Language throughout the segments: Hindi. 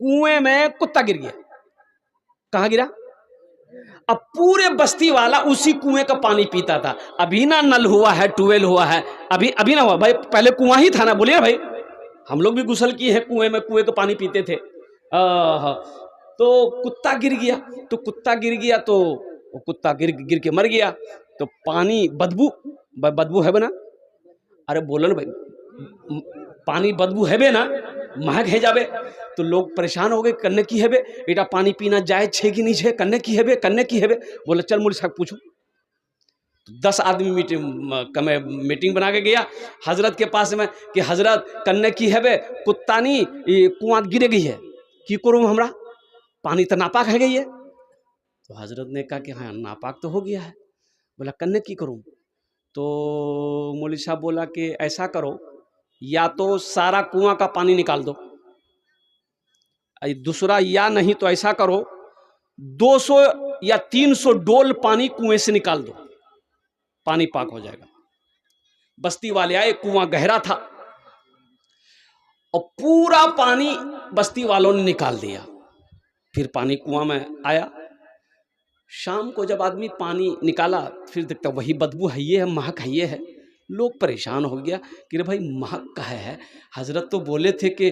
कुएं में कुत्ता गिर गया। कहां गिरा? अब पूरे बस्ती वाला उसी कुएं का पानी पीता था। अभी ना नल हुआ है, ट्यूबवेल हुआ है, अभी अभी ना हुआ भाई, पहले कुआं ही था ना। बोलिए भाई, हम लोग भी गुसल किए हैं कुएं में, कुएं का पानी पीते थे। तो कुत्ता गिर गया। तो कुत्ता गिर गया तो कुत्ता गिर गिर के मर गया। तो पानी बदबू बदबू है बना। अरे बोलो ना भाई, पानी बदबू है बे ना, महक है जाबे। तो लोग परेशान हो गए, करने की है बे बेटा, पानी पीना जायज छे कि नहीं छे, करने की है बे, करने की है बे। बोले चल मुझे साहब पूछो। 10 आदमी मीटिंग बना के गया हजरत के पास में कि हजरत करने की है बे, कुत्ता नहीं कुआं गिरे गई है, की करूँ हमरा, पानी तो नापाक है गई है। तो हजरत ने कहा कि हाँ नापाक तो हो गया है। बोला करने की करूँ? तो मौलवी साहब बोला कि ऐसा करो, या तो सारा कुआं का पानी निकाल दो, दूसरा या नहीं तो ऐसा करो 200 या 300 डोल पानी कुएं से निकाल दो, पानी पाक हो जाएगा। बस्ती वाले आए, कुआं गहरा था और पूरा पानी बस्ती वालों ने निकाल दिया। फिर पानी कुआं में आया। शाम को जब आदमी पानी निकाला, फिर देखता वही बदबू है, ये है, महक है, ये है। लोग परेशान हो गया कि रे भाई महक का है, हजरत तो बोले थे कि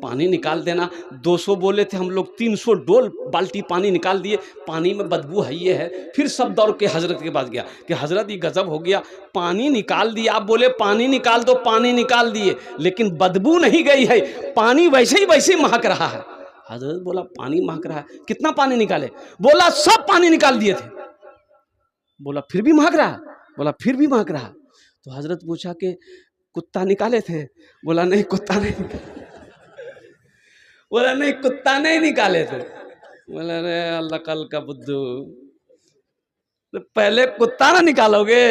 पानी निकाल देना, 200 बोले थे, हम लोग 300 डोल बाल्टी पानी निकाल दिए, पानी में बदबू है, ये है। फिर सब दौड़ के हजरत के पास गया कि हजरत ये गजब हो गया, पानी निकाल दिया, आप बोले पानी निकाल दो, पानी निकाल दिए, लेकिन बदबू नहीं गई है, पानी वैसे ही वैसे महक रहा है। हजरत बोला पानी महक रहा है, कितना पानी निकाले? बोला सब पानी निकाल दिए थे। बोला फिर भी महक रहा? बोला फिर भी महक रहा। तो हजरत पूछा कि कुत्ता निकाले थे? बोला नहीं कुत्ता नहीं निकाले। बोला नहीं कुत्ता नहीं निकाले थे। बोला रे अल्लाह कल का बुद्धू, तो पहले कुत्ता ना निकालोगे,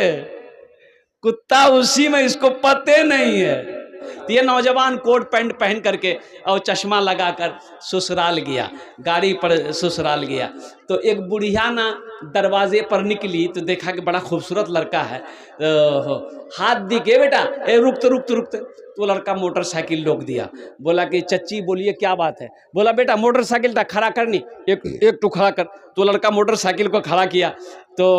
कुत्ता उसी में, इसको पते नहीं है। तो ये नौजवान कोट पैंट पहन करके और चश्मा लगाकर ससुराल गया, गाड़ी पर ससुराल गया। तो एक बुढ़िया ना दरवाजे पर निकली तो देखा कि बड़ा खूबसूरत लड़का है। हाथ दी के बेटा, ए रुकते रुकते रुकते। तो लड़का मोटरसाइकिल रोक दिया। बोला कि चच्ची बोलिए क्या बात है? बोला बेटा मोटरसाइकिल था खड़ा करनी, एक तो खड़ा कर। तो लड़का मोटरसाइकिल को खड़ा किया। तो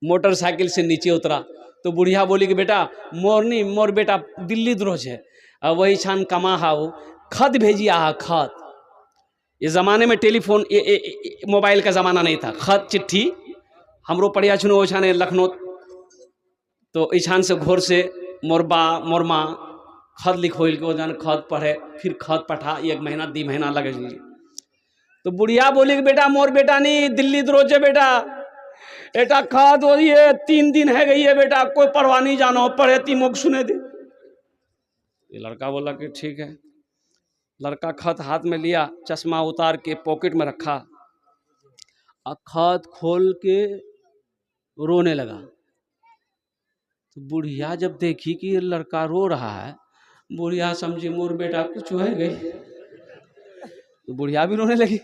मोटरसाइकिल से नीचे उतरा तो बुढ़िया बोली कि बेटा मोरनी मोर बेटा दिल्ली द्रोज है, वही छान कमा हा वो खत भेजिया हा खत। ये ज़माने में टेलीफोन मोबाइल का ज़माना नहीं था, खत चिट्ठी हमरो पढ़िया छुनो ओछाने लखनऊ। तो ईछान से घोर से मोरबा मोरमा खत लिखोल के जान खत पढ़े, फिर खत पठा, 1 महीना 2 महीना लगे। तो बुढ़िया बोली कि बेटा मोर बेटा नहीं दिल्ली द्रोज है बेटा, बेटा खाद हो ये 3 दिन है गई है बेटा, कोई परवाह नहीं जानो, पढ़े ती मुख सुने दे। ये लड़का बोला कि ठीक है। लड़का खत हाथ में लिया, चश्मा उतार के पॉकेट में रखा और खत खोल के रोने लगा। तो बुढ़िया जब देखी कि ये लड़का रो रहा है, बुढ़िया समझी मोर बेटा कुछ है गई, तो बुढ़िया भी रोने लगी।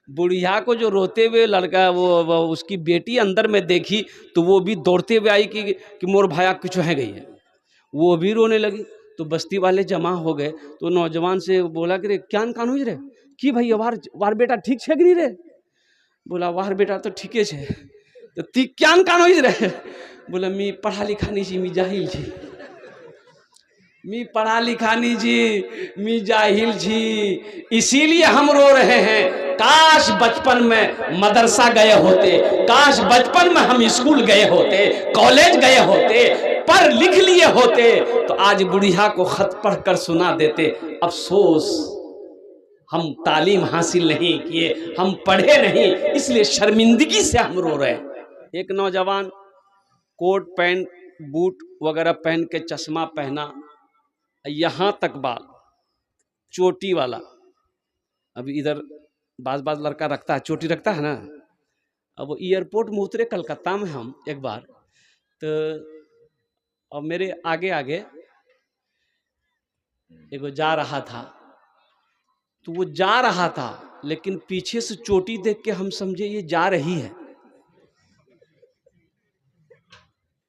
बुढ़िया को जो रोते हुए लड़का वो उसकी बेटी अंदर में देखी तो वो भी दौड़ते हुए आई कि मोर भाया कुछ है गई है, वो भी रोने लगी। तो बस्ती वाले जमा हो गए। तो नौजवान से बोला कि रे क्या कान हो रे, कि भाई वार बेटा ठीक छे कि नहीं रे? बोला वार बेटा तो ठीके छे। तो ती क्या कान हो रे? बोला मी पढ़ा लिखा नहीं छी, मी जाहिल छी, मी पढ़ा लिखा नहीं जी, मी जाहिल छी, इसीलिए हम रो रहे हैं। काश बचपन में मदरसा गए होते, काश बचपन में हम स्कूल गए होते, कॉलेज गए होते, पढ़ लिख लिए होते, तो आज बुढ़िया को खत पढ़कर सुना देते। अफसोस हम तालीम हासिल नहीं किए, हम पढ़े नहीं, इसलिए शर्मिंदगी से हम रो रहे हैं। एक नौजवान कोट पैंट बूट वगैरह पहन के चश्मा पहना, यहाँ तक बाल चोटी वाला। अभी इधर बाज लड़का रखता है, चोटी रखता है ना। अब वो एयरपोर्ट में उतरे कलकत्ता में हम एक बार, तो और मेरे आगे आगे एगो जा रहा था। तो वो जा रहा था लेकिन पीछे से चोटी देख के हम समझे ये जा रही है,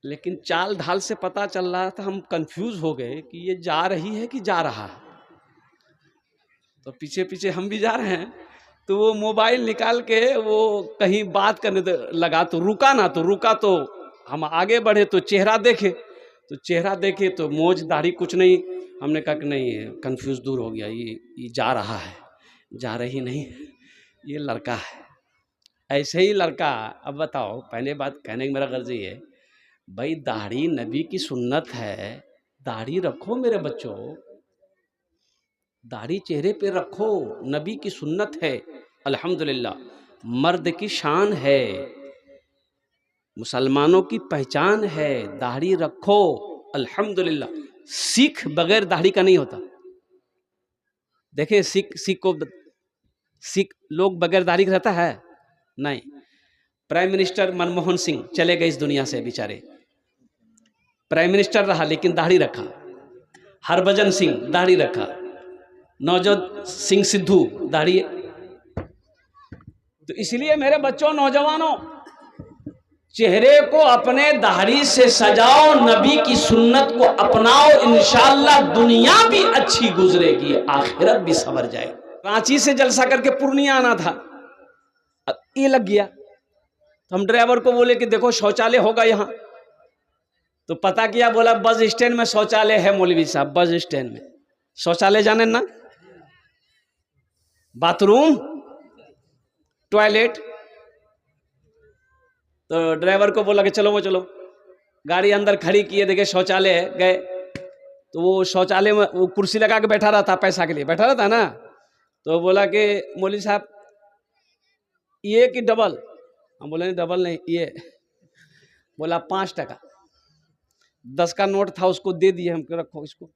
लेकिन चाल ढाल से पता चल रहा था, हम कंफ्यूज हो गए कि ये जा रही है कि जा रहा है। तो पीछे पीछे हम भी जा रहे हैं, तो वो मोबाइल निकाल के वो कहीं बात करने लगा, तो रुका ना, तो रुका तो हम आगे बढ़े तो चेहरा देखे, तो चेहरा देखे तो मोज दाढ़ी कुछ नहीं। हमने कहा कि नहीं, कंफ्यूज दूर हो गया, ये जा रहा है, जा रही नहीं, ये लड़का है। ऐसे ही लड़का। अब बताओ, पहले बात कहने की मेरा गर्ज ये है, भाई दाढ़ी नबी की सुन्नत है, दाढ़ी रखो मेरे बच्चों, दाढ़ी चेहरे पे रखो, नबी की सुन्नत है, अल्हम्दुलिल्लाह, मर्द की शान है, मुसलमानों की पहचान है, दाढ़ी रखो, अल्हम्दुलिल्लाह। सिख बगैर दाढ़ी का नहीं होता। देखें सिख लोग बगैर दाढ़ी का रहता है नहीं। प्राइम मिनिस्टर मनमोहन सिंह चले गए इस दुनिया से, बेचारे प्राइम मिनिस्टर रहा लेकिन दाढ़ी रखा। हरभजन सिंह दाढ़ी रखा। नवजोत सिंह सिद्धू दाढ़ी। तो इसलिए मेरे बच्चों, नौजवानों, चेहरे को अपने दाढ़ी से सजाओ, नबी की सुन्नत को अपनाओ, इंशाअल्लाह दुनिया भी अच्छी गुजरेगी, आखिरत भी संवर जाएगी। रांची से जलसा करके पूर्णिया आना था, अब ये लग गया, तो हम ड्राइवर को बोले कि देखो शौचालय होगा यहाँ, तो पता किया, बोला बस स्टैंड में शौचालय है मौलवी साहब, बस स्टैंड में शौचालय जाने ना, बाथरूम, टॉयलेट। तो ड्राइवर को बोला कि चलो वो चलो, गाड़ी अंदर खड़ी किए, देखे शौचालय है, गए। तो वो शौचालय में वो कुर्सी लगा के बैठा रहता, पैसा के लिए बैठा रहता ना, तो बोला कि मौलवी साहब ये कि डबल? हम बोले नहीं डबल नहीं, ये। बोला 5 टका, 10 का नोट था, उसको दे दिए, हम रखो इसको।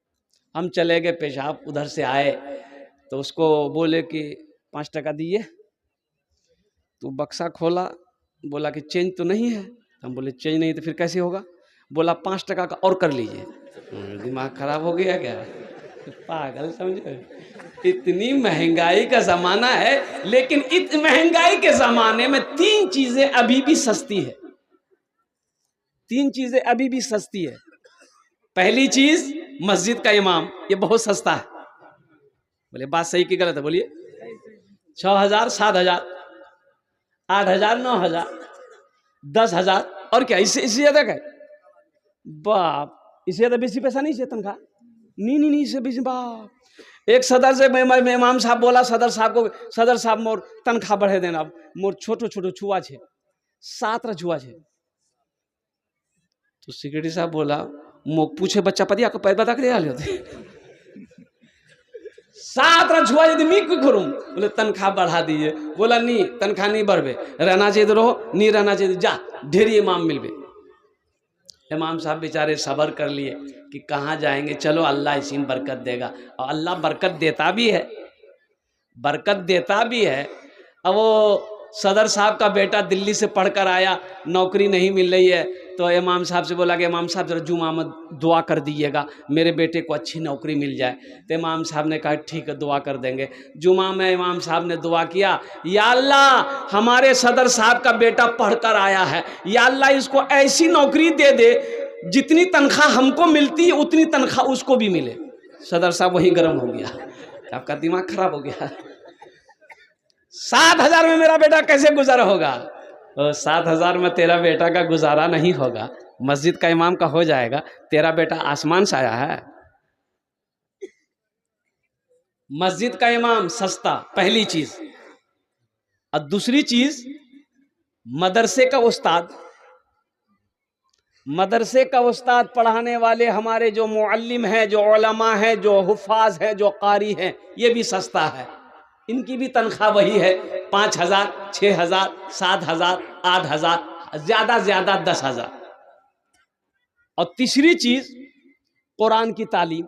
हम चले गए पेशाब, उधर से आए तो उसको बोले कि 5 टका दिए, तो बक्सा खोला, बोला कि चेंज तो नहीं है। हम बोले चेंज नहीं तो फिर कैसे होगा? बोला 5 टका का और कर लीजिए। दिमाग खराब हो गया क्या? पागल समझो, इतनी महंगाई का जमाना है, लेकिन इस महंगाई के जमाने में 3 चीजें अभी भी सस्ती है। 3 चीजें अभी भी सस्ती है। पहली चीज मस्जिद का इमाम, ये बहुत सस्ता है। बोले बात सही की गलत है? बोलिए। 6,000, 7,000, 8,000, 9,000, 10,000, और क्या इससे ज्यादा क्या? बाप, इससे ज्यादा बेसी पैसा नहीं चाहिए तनख्वाह। नहीं, इससे बेसी बाप। एक सदर से इमाम साहब बोला सदर साहब को, सदर साहब मोर तनख्वाह बढ़े देना, मोर छोटो छोटो छुआ छे, 7 छुआ छे। तो सेक्रेटरी साहब बोला, मोक पूछे बच्चा पदी आपको पैदा बता के होते 7 छुआ यदि मी क्यों करूं? बोले तनख्वाह बढ़ा दीजिए। बोला नहीं, तनख्वाह नहीं बढ़े, रहना चाहिए तो रहो, नहीं रहना चाहिए जा, ढेरी इमाम मिलबे। इमाम साहब बेचारे सबर कर लिए कि कहाँ जाएंगे, चलो अल्लाह इसी में बरकत देगा। और अल्लाह बरकत देता भी है, बरकत देता भी है। अब वो सदर साहब का बेटा दिल्ली से पढ़कर आया, नौकरी नहीं मिल रही है, तो इमाम साहब से बोला कि इमाम साहब जरा जुमा में दुआ कर दीजिएगा, मेरे बेटे को अच्छी नौकरी मिल जाए। तो इमाम साहब ने कहा ठीक है, दुआ कर देंगे। जुमा में इमाम साहब ने दुआ किया, या अल्लाह हमारे सदर साहब का बेटा पढ़कर आया है, या अल्लाह इसको ऐसी नौकरी दे दे जितनी तनख्वाह हमको मिलती है उतनी तनख्वाह उसको भी मिले। सदर साहब वहीं गर्म हो गया, आपका दिमाग खराब हो गया। 7,000 में मेरा बेटा कैसे गुजारा होगा? 7,000 में तेरा बेटा का गुजारा नहीं होगा, मस्जिद का इमाम का हो जाएगा, तेरा बेटा आसमान से आया है। मस्जिद का इमाम सस्ता, पहली चीज। और दूसरी चीज, मदरसे का उस्ताद, मदरसे का उस्ताद पढ़ाने वाले हमारे जो मुअल्लिम हैं, जो उलमा हैं, जो हुफ़ाज़ हैं, जो कारी हैं, ये भी सस्ता है। इनकी भी तनख्वाह वही है, 5,000, 6,000, 7,000, 8,000, ज्यादा ज्यादा 10,000। और तीसरी चीज कुरान की तालीम,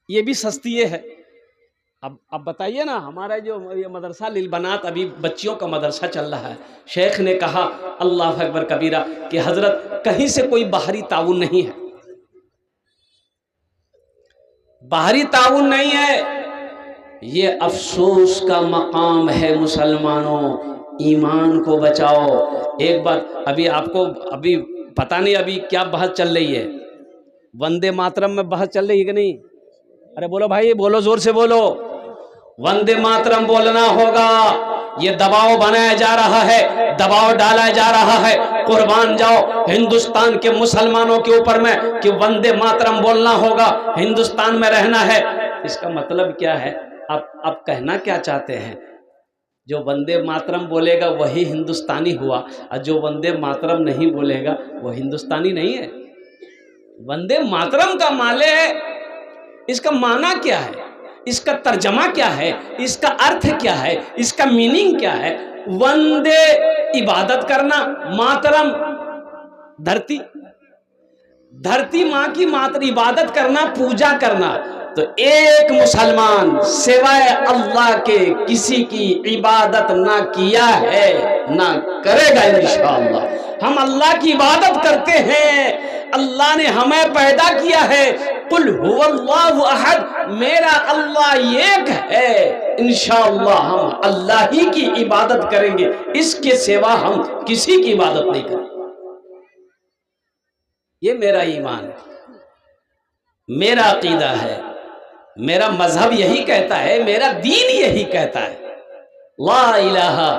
ये भी सस्ती है। अब बताइए ना, हमारा जो ये मदरसा लिल बनात, अभी बच्चियों का मदरसा चल रहा है, शेख ने कहा अल्लाह अकबर कबीरा कि हजरत कहीं से कोई बाहरी ताउन नहीं है, बाहरी ताउन नहीं है। ये अफसोस का मकाम है मुसलमानों, ईमान को बचाओ। एक बात अभी आपको, अभी पता नहीं अभी क्या बहस चल रही है, वंदे मातरम में बहस चल रही है कि नहीं? अरे बोलो भाई, बोलो, जोर से बोलो। वंदे मातरम बोलना होगा। ये दबाव बनाया जा रहा है, दबाव डाला जा रहा है, कुर्बान जाओ हिंदुस्तान के मुसलमानों के ऊपर में कि वंदे मातरम बोलना होगा, हिंदुस्तान में रहना है। इसका मतलब क्या है? आप कहना क्या चाहते हैं? जो वंदे मातरम बोलेगा वही हिंदुस्तानी हुआ, और जो वंदे मातरम नहीं बोलेगा वो हिंदुस्तानी नहीं है। वंदे मातरम का माले है, इसका माना क्या है, इसका तर्जमा क्या है, इसका अर्थ क्या है, इसका मीनिंग क्या है? वंदे इबादत करना, मातरम धरती, धरती माँ की मात्र इबादत करना, पूजा करना। तो एक मुसलमान सिवाय अल्लाह के किसी की इबादत ना किया है, ना करेगा इंशाअल्लाह। हम अल्लाह की इबादत करते हैं, अल्लाह ने हमें पैदा किया है। कुल हुवल्लाहु अहद, मेरा अल्लाह एक है। इंशाअल्लाह हम अल्लाह ही की इबादत करेंगे, इसके सिवा हम किसी की इबादत नहीं करेंगे। ये मेरा ईमान है, मेरा अकीदा है, मेरा मजहब यही कहता है, मेरा दीन यही कहता है। ला इलाहा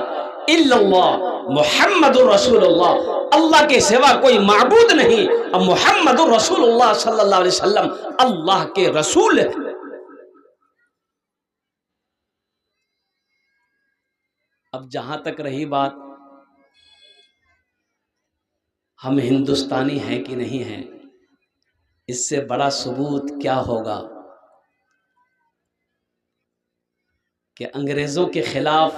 इल्लल्लाह मुहम्मदुर रसूलुल्लाह, अल्लाह के सिवा कोई माबूद नहीं, और मुहम्मदुर रसूलुल्लाह सल्लल्लाहु अलैहि वसल्लम अल्लाह के रसूल है। अब जहां तक रही बात हम हिंदुस्तानी हैं कि नहीं हैं, इससे बड़ा सबूत क्या होगा कि अंग्रेज़ों के खिलाफ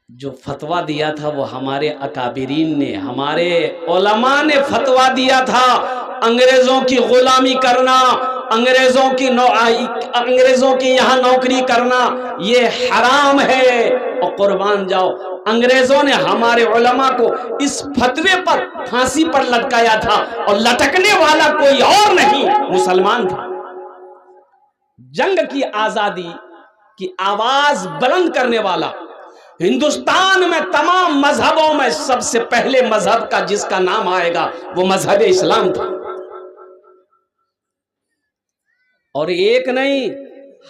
जो फतवा दिया था वो हमारे अकाबिरीन ने, हमारे उलमा ने फतवा दिया था। अंग्रेज़ों की गुलामी करना, अंग्रेज़ों की यहाँ नौकरी करना ये हराम है। और कुर्बान जाओ, अंग्रेज़ों ने हमारे उलमा को इस फतवे पर फांसी पर लटकाया था, और लटकने वाला कोई और नहीं, मुसलमान था। जंग की आज़ादी की आवाज बुलंद करने वाला हिंदुस्तान में तमाम मजहबों में सबसे पहले मजहब का जिसका नाम आएगा वो मजहब इस्लाम था। और एक नहीं,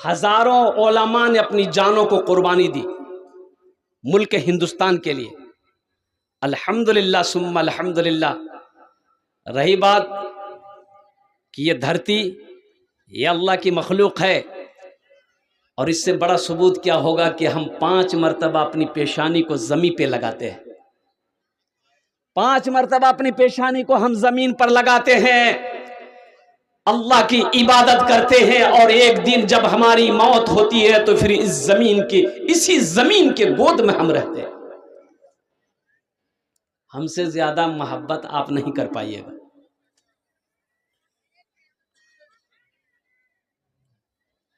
हजारों उलमा ने अपनी जानों को कुर्बानी दी मुल्क हिंदुस्तान के लिए। अल्हम्दुलिल्लाह सुम्मा अल्हम्दुलिल्लाह। रही बात कि ये धरती ये अल्लाह की मखलूक है, और इससे बड़ा सबूत क्या होगा कि हम 5 मरतबा अपनी पेशानी को जमीन पे लगाते हैं। 5 मरतबा अपनी पेशानी को हम जमीन पर लगाते हैं, अल्लाह की इबादत करते हैं, और एक दिन जब हमारी मौत होती है तो फिर इस जमीन के, इसी जमीन के गोद में हम रहते हैं। हमसे ज्यादा मोहब्बत आप नहीं कर पाइएगा।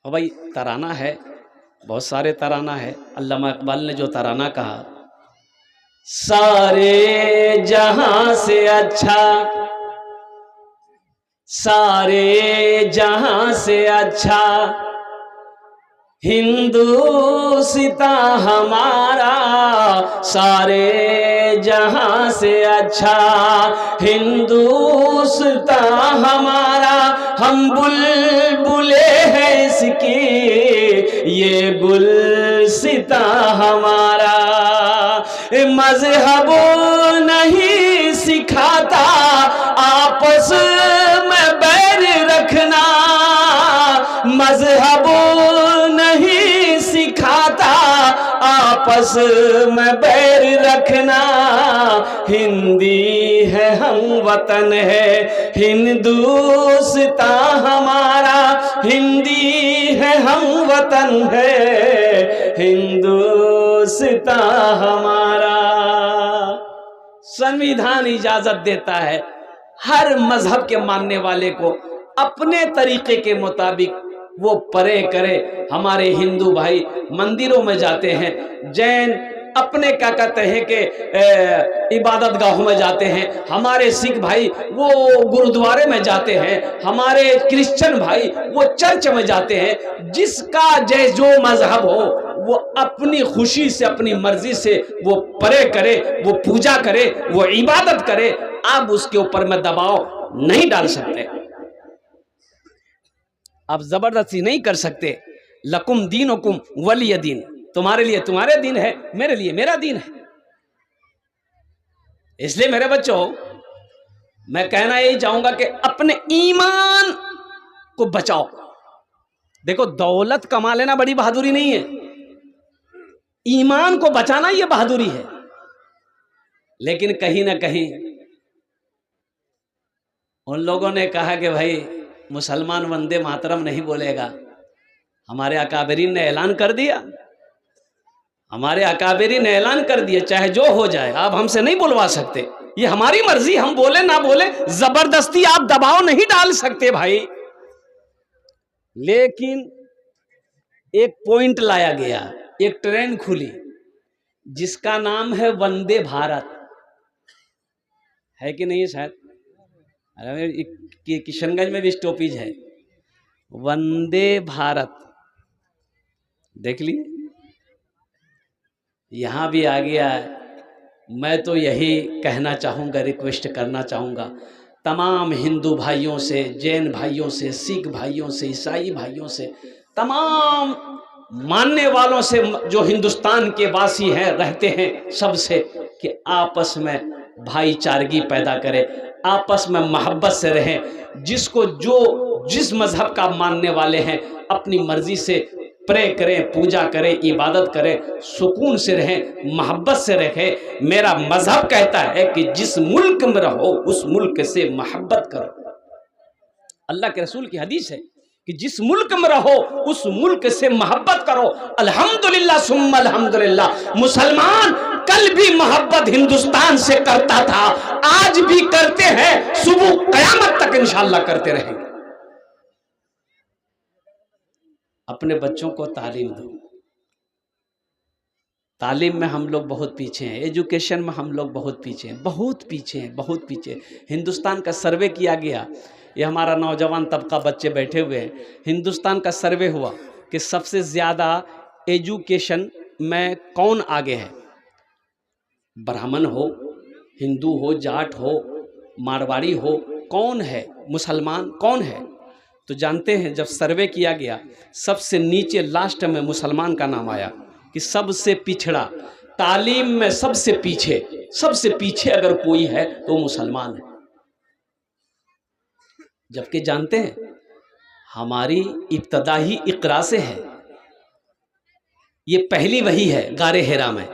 और भाई तराना है, बहुत सारे तराना है। अल्लामा इकबाल ने जो तराना कहा, सारे जहां से अच्छा, सारे जहां से अच्छा हिंदुस्तान हमारा, सारे जहां से अच्छा हिंदुस्तान हमारा। हम बुलबुले हैं इसकी, ये गुलसिता हमारा। मजहब नहीं सिखाता आपस में बैर रखना, मजहब नहीं सिखाता आपस में बैर रखना। हिंदी है हम वतन है हिंदुस्तान हमारा, हिंदी है हम वतन है हिंदुस्तान हमारा। संविधान इजाजत देता है हर मजहब के मानने वाले को अपने तरीके के मुताबिक वो परे करे। हमारे हिंदू भाई मंदिरों में जाते हैं, जैन अपने क्या कहते हैं कि इबादत गाहों में जाते हैं, हमारे सिख भाई वो गुरुद्वारे में जाते हैं, हमारे क्रिश्चियन भाई वो चर्च में जाते हैं। जिसका जो मजहब हो वो अपनी खुशी से, अपनी मर्जी से वो परे करे, वो पूजा करे, वो इबादत करे। आप उसके ऊपर में दबाव नहीं डाल सकते। आप जबरदस्ती नहीं कर सकते। लकुम दीनुकुम वलिय दीन, तुम्हारे लिए तुम्हारे दिन है, मेरे लिए मेरा दिन है। इसलिए मेरे बच्चों, मैं कहना यही चाहूंगा कि अपने ईमान को बचाओ। देखो, दौलत कमा लेना बड़ी बहादुरी नहीं है, ईमान को बचाना यह बहादुरी है। लेकिन कहीं ना कहीं उन लोगों ने कहा कि भाई मुसलमान वंदे मातरम नहीं बोलेगा। हमारे अकाबरीन ने ऐलान कर दिया, हमारे अकाबरीन ने ऐलान कर दिया, चाहे जो हो जाए आप हमसे नहीं बुलवा सकते, ये हमारी मर्जी, हम बोले ना बोले, जबरदस्ती आप दबाव नहीं डाल सकते भाई। लेकिन एक पॉइंट लाया गया, एक ट्रेन खुली जिसका नाम है वंदे भारत, है कि नहीं है शायद? अरे किशनगंज में भी स्टॉपेज है वंदे भारत, देख लिए, यहां भी आ गया है। मैं तो यही कहना चाहूँगा, रिक्वेस्ट करना चाहूँगा तमाम हिंदू भाइयों से, जैन भाइयों से, सिख भाइयों से, ईसाई भाइयों से, तमाम मानने वालों से, जो हिंदुस्तान के वासी हैं, रहते हैं, सबसे, कि आपस में भाईचारगी पैदा करें, आपस में मोहब्बत से रहें। जिसको जो जिस मजहब का मानने वाले हैं अपनी मर्जी से प्रे करें, पूजा करें, इबादत करें, सुकून से रहें, मोहब्बत से रहें। मेरा मजहब कहता है कि जिस मुल्क में रहो उस मुल्क से मोहब्बत करो। अल्लाह के रसूल की हदीस है कि जिस मुल्क में रहो उस मुल्क से मोहब्बत करो। अल्हम्दुलिल्लाह सुम्मा अल्हम्दुलिल्लाह, मुसलमान कल भी मोहब्बत हिंदुस्तान से करता था, आज भी करते हैं, सुबह कयामत तक इंशाअल्लाह करते रहेंगे। अपने बच्चों को तालीम दो। तालीम में हम लोग बहुत पीछे हैं, एजुकेशन में हम लोग बहुत पीछे हैं, बहुत पीछे हैं, बहुत पीछे। हिंदुस्तान का सर्वे किया गया, ये हमारा नौजवान तबका बच्चे बैठे हुए हैं, हिंदुस्तान का सर्वे हुआ कि सबसे ज़्यादा एजुकेशन में कौन आगे है। ब्राह्मण हो, हिंदू हो, जाट हो, मारवाड़ी हो, कौन है, मुसलमान कौन है? तो जानते हैं, जब सर्वे किया गया सबसे नीचे लास्ट में मुसलमान का नाम आया कि सबसे पिछड़ा, तालीम में सबसे पीछे अगर कोई है तो मुसलमान है। जबकि जानते हैं हमारी इब्तदा ही इकरा से है, ये पहली वही है गारे हिरा में,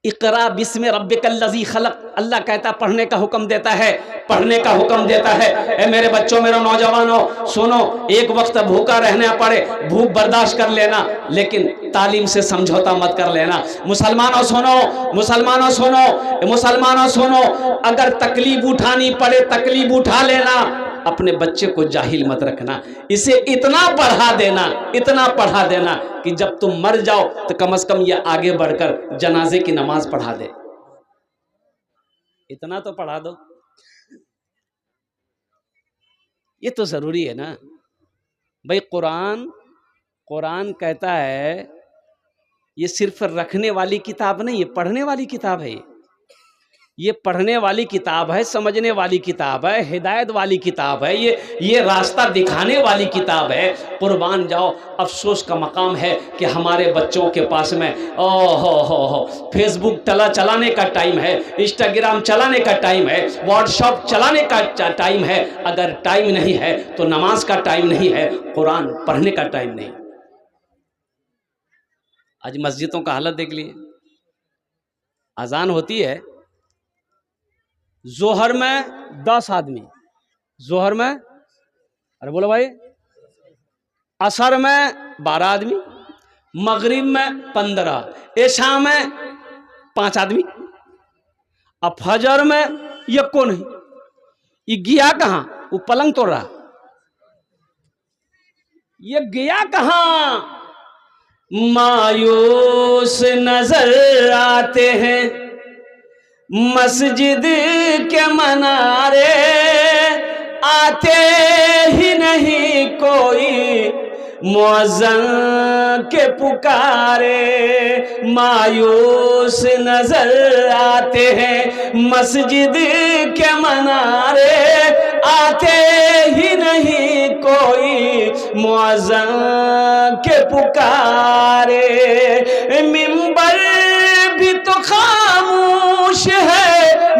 इकरा बिस्मि रब्बिकल्लज़ी खलक। अल्लाह कहता पढ़ने का हुक्म देता है, पढ़ने का हुक्म देता है। ए मेरे बच्चों, मेरे नौजवानों, सुनो, एक वक्त भूखा रहना पड़े, भूख बर्दाश्त कर लेना, लेकिन तालीम से समझौता मत कर लेना। मुसलमानों सुनो, मुसलमानों सुनो, मुसलमानों सुनो, अगर तकलीफ उठानी पड़े तकलीफ उठा लेना, अपने बच्चे को जाहिल मत रखना, इसे इतना पढ़ा देना, इतना पढ़ा देना कि जब तुम मर जाओ तो कम से कम ये आगे बढ़कर जनाजे की नमाज पढ़ा दे। इतना तो पढ़ा दो, ये तो जरूरी है ना भाई। कुरान कहता है ये सिर्फ रखने वाली किताब नहीं, ये पढ़ने वाली किताब है। ये पढ़ने वाली किताब है, समझने वाली किताब है, हिदायत वाली किताब है, ये रास्ता दिखाने वाली किताब है। कुर्बान जाओ, अफसोस का मकाम है कि हमारे बच्चों के पास में हो फेसबुक चलाने का टाइम है, इंस्टाग्राम चलाने का टाइम है, व्हाट्सएप चलाने का टाइम है। अगर टाइम नहीं है तो नमाज का टाइम नहीं है, कुरान पढ़ने का टाइम नहीं। आज मस्जिदों का हालत देख लिए, अजान होती है, जोहर में 10 आदमी, जोहर में, अरे बोलो भाई, असर में 12 आदमी, मगरिब में 15, ऐशा में 5 आदमी, अब फजर में ये कौन है? ये गया कहाँ? वो पलंग तोड़ रहा, ये गया कहाँ? मायूस नजर आते हैं मस्जिद के मनारे, आते ही नहीं कोई मुअज्जिन के पुकारे। मायूस नजर आते हैं मस्जिद के मनारे, आते ही नहीं कोई मुअज्जिन के पुकारे, मिंबर भी तो खामोश है,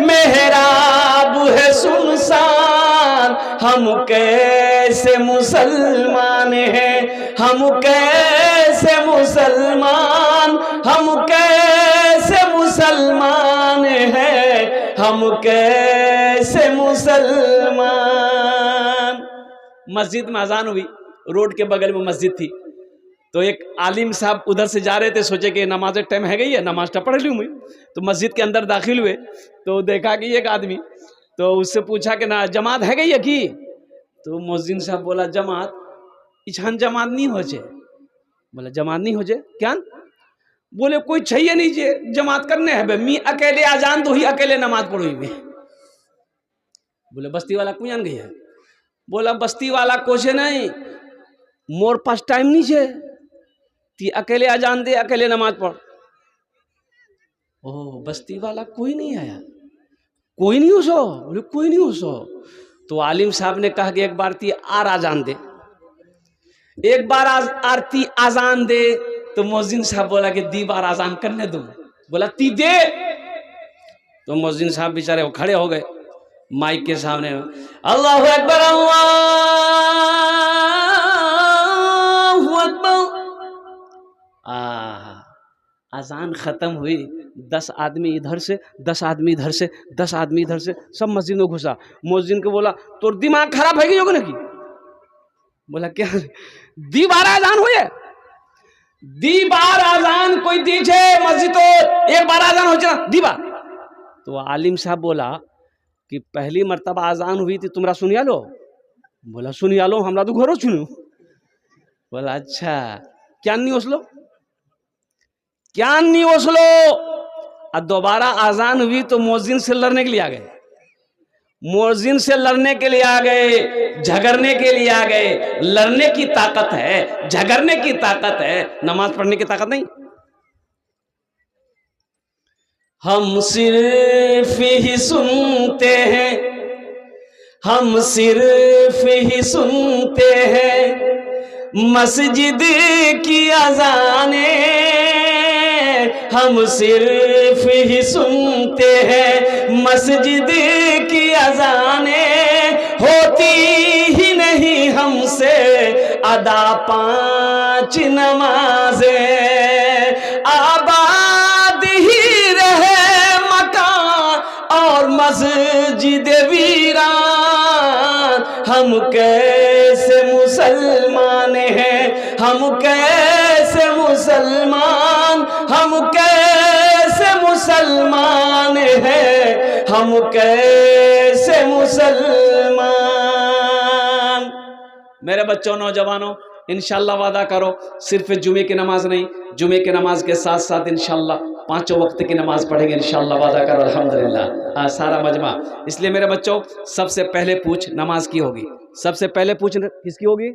मेहराब है सुनसान, हम कैसे मुसलमान हैं, हम कैसे मुसलमान, हम कैसे मुसलमान हैं, हम कैसे मुसलमान। मस्जिद में अजान हुई, रोड के बगल में मस्जिद थी, तो एक आलिम साहब उधर से जा रहे थे, सोचे कि नमाज टाइम है गई है, नमाज तो पढ़ लूँ मैं, तो मस्जिद के अंदर दाखिल हुए तो देखा कि एक आदमी, तो उससे पूछा कि ना जमात है गई है कि, तो मुअज्जिन साहब बोला जमात इछान जमात नहीं हो जाए, बोला जमात नहीं हो जाए क्या, बोले कोई चाहिए नहीं जे जमात करने है बे, मी अकेले आजान तो ही अकेले नमाज पढ़ो में। बोले बस्ती वाला क्यों जान गई है, बोला बस्ती वाला कोचे नहीं, मोर पास टाइम नहीं है, ती अकेले आजान दे अकेले नमाज पढ़। ओ बस्ती वाला कोई नहीं आया, कोई नहीं हो सो, बोले कोई नहीं हो सो। तो आलिम साहब ने कहा कि एक बार ती आर आजान दे, एक बार आरती आजान दे, तो मुअज्जिन साहब बोला कि दी बार आजान करने दूं, बोला ती दे, तो मुअज्जिन साहब बेचारे वो खड़े हो गए माइक के सामने, अल्लाहु अकबर अल्लाहु अकबर। आजान खत्म हुई, 10 आदमी इधर से 10 आदमी इधर से 10 आदमी इधर से सब मस्जिद में घुसा। मुअज्जिन को बोला तो दिमाग खराब है कि की, बोला क्या दी बार आजान हुए, दी बार आजान कोई दीजे मस्जिद तो एक बार आजान हो जाए दी बार। तो आलिम साहब बोला कि पहली मर्तबा आजान हुई थी तुमरा सुनिया लो, बोला सुनिया लो हमरा तो घरों सुनू, बोला अच्छा क्या नहीं उसलो, क्या नहीं उसलो। और दोबारा आजान हुई तो मुअज्जिन से लड़ने के लिए आ गए, मुअज्जिन से लड़ने के लिए आ गए, झगड़ने के लिए आ गए। लड़ने की ताकत है, झगड़ने की ताकत है, नमाज पढ़ने की ताकत नहीं। हम सिर्फ ही सुनते हैं, हम सिर्फ ही सुनते हैं मस्जिद की अज़ाने, हम सिर्फ ही सुनते हैं मस्जिद की अज़ाने, होती ही नहीं हमसे अदा 5 नमाजें, आबाद ही रहे मकान और मस्जिद वीरान, हम कैसे मुसलमान हैं, हम कैसे मुसलमान, हम कैसे मुसलमान हैं, हम कैसे मुसलमान। मेरे बच्चों नौजवानों, इंशाल्लाह वादा करो सिर्फ जुमे की नमाज नहीं, जुमे की नमाज के साथ साथ इंशाल्लाह 5 वक्त की नमाज पढ़ेंगे, इंशाल्लाह वादा करो अल्हम्दुलिल्लाह सारा मजमा। इसलिए मेरे बच्चों सबसे पहले पूछ नमाज की होगी, सबसे पहले पूछ किसकी होगी,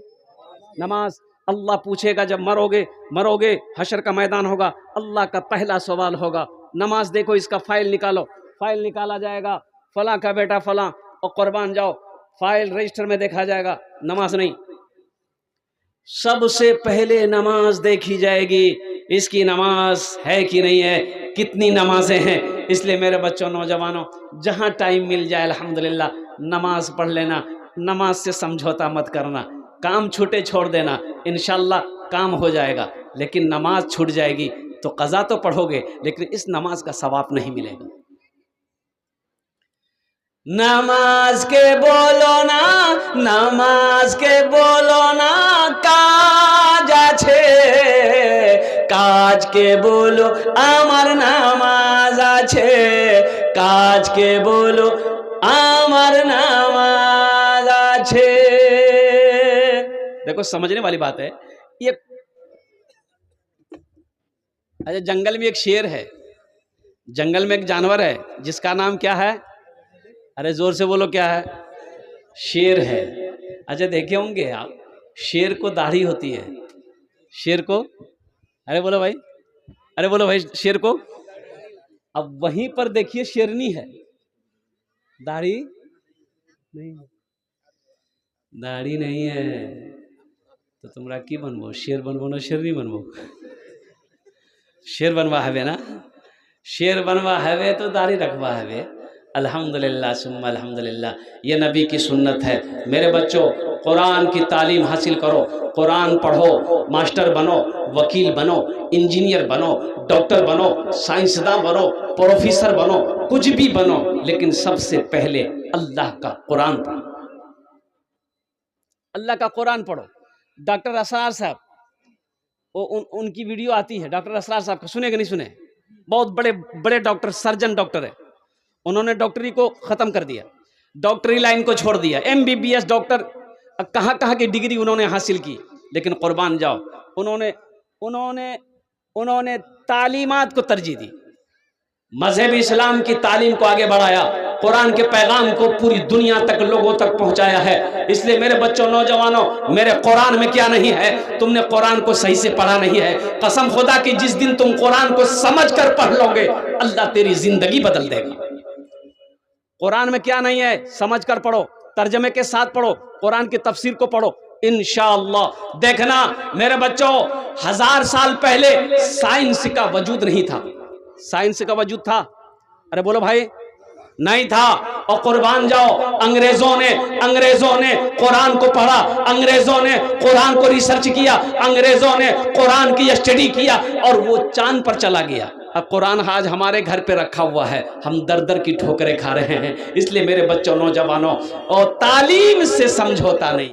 नमाज। अल्लाह पूछेगा जब मरोगे, मरोगे हशर का मैदान होगा, अल्लाह का पहला सवाल होगा नमाज देखो इसका फाइल निकालो, फाइल निकाला जाएगा फलां का बेटा फलां और कुर्बान जाओ, फाइल रजिस्टर में देखा जाएगा, नमाज नहीं। सबसे पहले नमाज देखी जाएगी, इसकी नमाज है कि नहीं है, कितनी नमाजें हैं। इसलिए मेरे बच्चों नौजवानों जहाँ टाइम मिल जाए अल्हम्दुलिल्लाह नमाज पढ़ लेना, नमाज से समझौता मत करना, काम छूटे छोड़ देना, इंशाल्लाह काम हो जाएगा। लेकिन नमाज छूट जाएगी तो कज़ा तो पढ़ोगे लेकिन इस नमाज का सवाब नहीं मिलेगा। नमाज के बोलो ना, नमाज के बोलो ना काज आछे, काज के बोलो आमार नामाज आछे, काज के बोलो आमार नामाज आछे। देखो समझने वाली बात है ये। अच्छा जंगल में एक शेर है, जंगल में एक जानवर है जिसका नाम क्या है, अरे जोर से बोलो क्या है, शेर है। अच्छा देखे होंगे आप, शेर को दाढ़ी होती है, शेर को, अरे बोलो भाई, अरे बोलो भाई शेर को। अब वहीं पर देखिए शेरनी है, दाढ़ी नहीं, दाढ़ी नहीं है तो तुमरा की बनबो, शेर बनबो ना शेरनी बनबो? शेर बनवा हवे ना, शेर बनवा हवे तो दाढ़ी रखवा हवे। अल्हम्दुलिल्लाह सुम्मा अल्हम्दुलिल्लाह, ये नबी की सुन्नत है। मेरे बच्चों, कुरान की तालीम हासिल करो, कुरान पढ़ो, मास्टर बनो, वकील बनो, इंजीनियर बनो, डॉक्टर बनो, साइंसदान बनो, प्रोफेसर बनो, कुछ भी बनो, लेकिन सबसे पहले अल्लाह का कुरान पढ़ो, अल्लाह का कुरान पढ़ो। डॉक्टर असरार साहब, वो उनकी वीडियो आती है, डॉक्टर असरार साहब, सुने कि नहीं सुने? बहुत बड़े बड़े डॉक्टर, सर्जन डॉक्टर है। उन्होंने डॉक्टरी को ख़त्म कर दिया, डॉक्टरी लाइन को छोड़ दिया, MBBS डॉक्टर, कहाँ कहाँ की डिग्री उन्होंने हासिल की। लेकिन कुर्बान जाओ, उन्होंने उन्होंने उन्होंने तालीमात को तरजीह दी, मजहब इस्लाम की तालीम को आगे बढ़ाया, कुरान के पैगाम को पूरी दुनिया तक लोगों तक पहुंचाया है। इसलिए मेरे बच्चों, नौजवानों, मेरे कुरान में क्या नहीं है? तुमने कुरान को सही से पढ़ा नहीं है। कसम खुदा की, जिस दिन तुम कुरान को समझ कर पढ़ लोगे, अल्लाह तेरी जिंदगी बदल देगा। कुरान में क्या नहीं है, समझ कर पढ़ो, तर्जमे के साथ पढ़ो, कुरान की तफसीर को पढ़ो, इंशाअल्लाह। देखना मेरे बच्चों, 1000 साल पहले साइंस का वजूद नहीं था। साइंस का वजूद था? अरे बोलो भाई, नहीं था। और कुर्बान जाओ, अंग्रेजों ने कुरान को पढ़ा, अंग्रेजों ने कुरान को रिसर्च किया, अंग्रेजों ने कुरान की स्टडी किया और वो चांद पर चला गया। अब कुरान आज हमारे घर पे रखा हुआ है, हम दर दर की ठोकरें खा रहे हैं। इसलिए मेरे बच्चों, नौजवानों, और तालीम से समझौता नहीं।